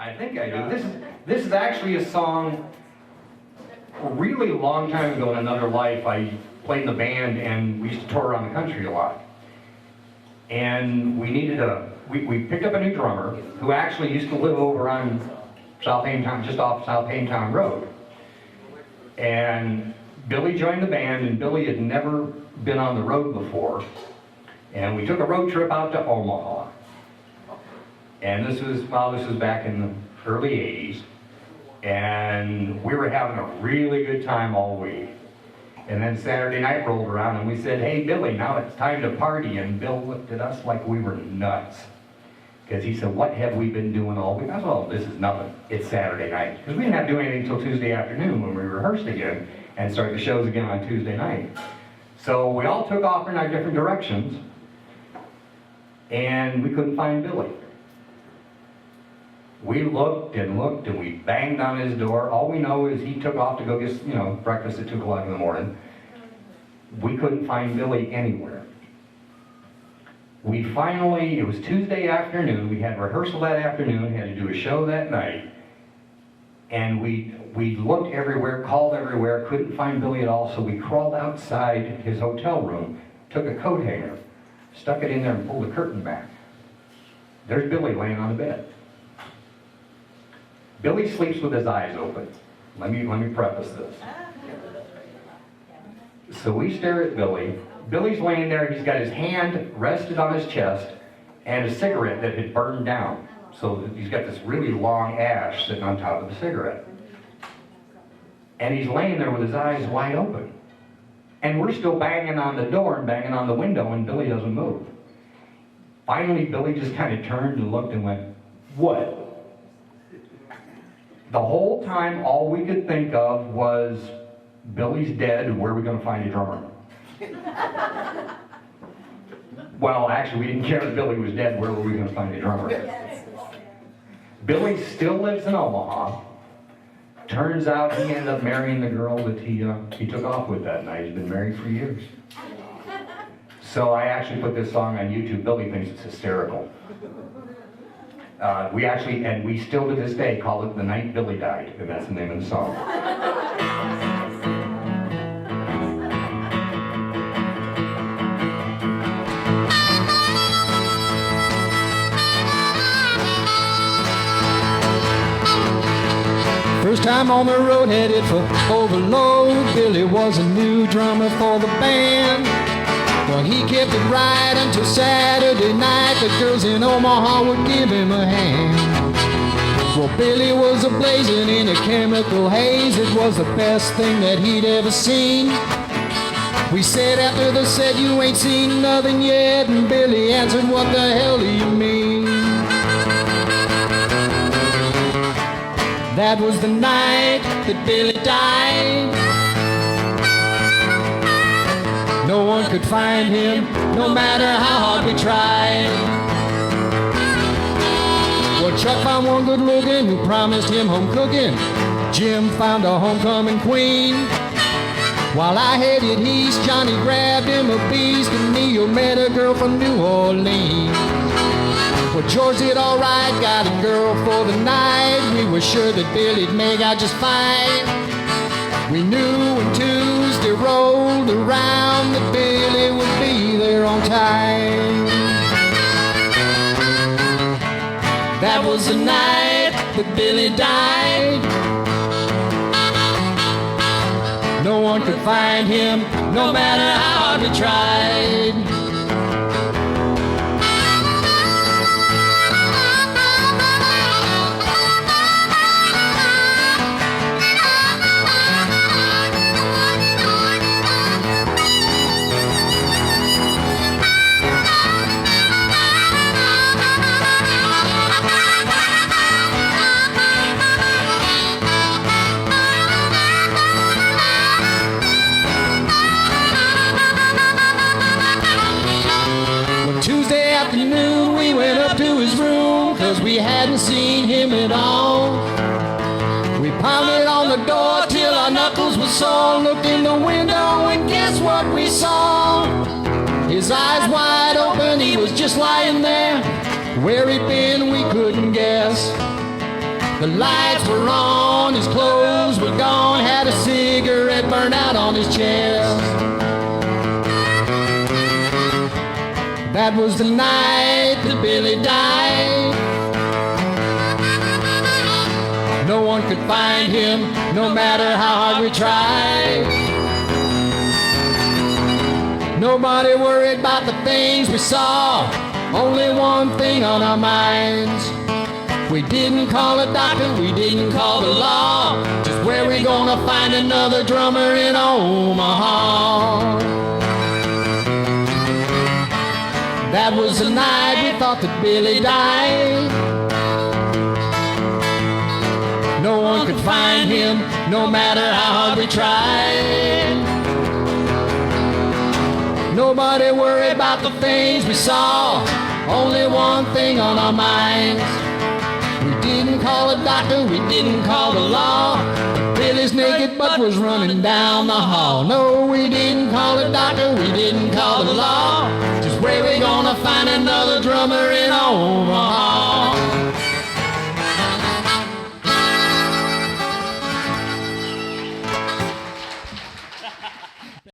I think I do. This is actually a song a really long time ago in another life. I played in the band and we used to tour around the country a lot. And we needed we picked up a new drummer who actually used to live over on South Haintown, just off South Haintown Road. And Billy joined the band, and Billy had never been on the road before. And we took a road trip out to Omaha. And this was back in the early 80s. And we were having a really good time all week. And then Saturday night rolled around and we said, hey Billy, now it's time to party. And Bill looked at us like we were nuts. Because he said, what have we been doing all week? I said, well, this is nothing. It's Saturday night. Because we didn't have to do anything until Tuesday afternoon when we rehearsed again and started the shows again on Tuesday night. So we all took off in our different directions. And we couldn't find Billy. We looked and looked and we banged on his door. All we know is he took off to go get, breakfast at 2 o'clock in the morning. We couldn't find Billy anywhere. It was Tuesday afternoon, we had rehearsal that afternoon, had to do a show that night. And we looked everywhere, called everywhere, couldn't find Billy at all, so we crawled outside his hotel room, took a coat hanger, stuck it in there and pulled the curtain back. There's Billy laying on the bed. Billy sleeps with his eyes open. Let me preface this. So we stare at Billy. Billy's laying there, he's got his hand rested on his chest and a cigarette that had burned down. So he's got this really long ash sitting on top of the cigarette. And he's laying there with his eyes wide open. And we're still banging on the door and banging on the window and Billy doesn't move. Finally, Billy just kind of turned and looked and went, what? The whole time, all we could think of was, Billy's dead, where are we going to find a drummer? Well, actually, we didn't care if Billy was dead, where were we going to find a drummer? Billy still lives in Omaha. Turns out he ended up marrying the girl that he took off with that night. He's been married for years. So I actually put this song on YouTube. Billy thinks it's hysterical. We still to this day call it The Night Billy Died, and that's the name of the song. First time on the road headed for Overload, Billy was a new drummer for the band. Well, he kept it right until Saturday night. The girls in Omaha would give him a hand. Well, Billy was a-blazing in a chemical haze. It was the best thing that he'd ever seen. We said after the set, you ain't seen nothing yet. And Billy answered, what the hell do you mean? That was the night that Billy died. No one could find him, no matter how hard we tried. Well, Chuck found one good looking who promised him home cooking. Jim found a homecoming queen. While I headed east, Johnny grabbed him a beast, and Neil met a girl from New Orleans. Well, George did all right, got a girl for the night. We were sure that Billy'd make out just fine. We knew when Tuesday rolled around that Billy would be there on time. That was the night that Billy died. No one could find him, no matter how hard we tried. We hadn't seen him at all. We pounded on the door till our knuckles were sore. Looked in the window and guess what we saw? His eyes wide open, he was just lying there. Where he'd been we couldn't guess. The lights were on, his clothes were gone, had a cigarette burned out on his chest. That was the night that Billy died. No one could find him, no matter how hard we tried. Nobody worried about the things we saw, only one thing on our minds. We didn't call a doctor, we didn't call the law. Just where we gonna find another drummer in Omaha? That was the night we thought that Billy died. No one could find him, no matter how hard we tried. Nobody worried about the things we saw, only one thing on our minds. We didn't call a doctor, we didn't call the law, but Billy's naked butt was running down the hall. No, we didn't call a doctor, we didn't call the law. Just where we gonna find another drummer in Omaha?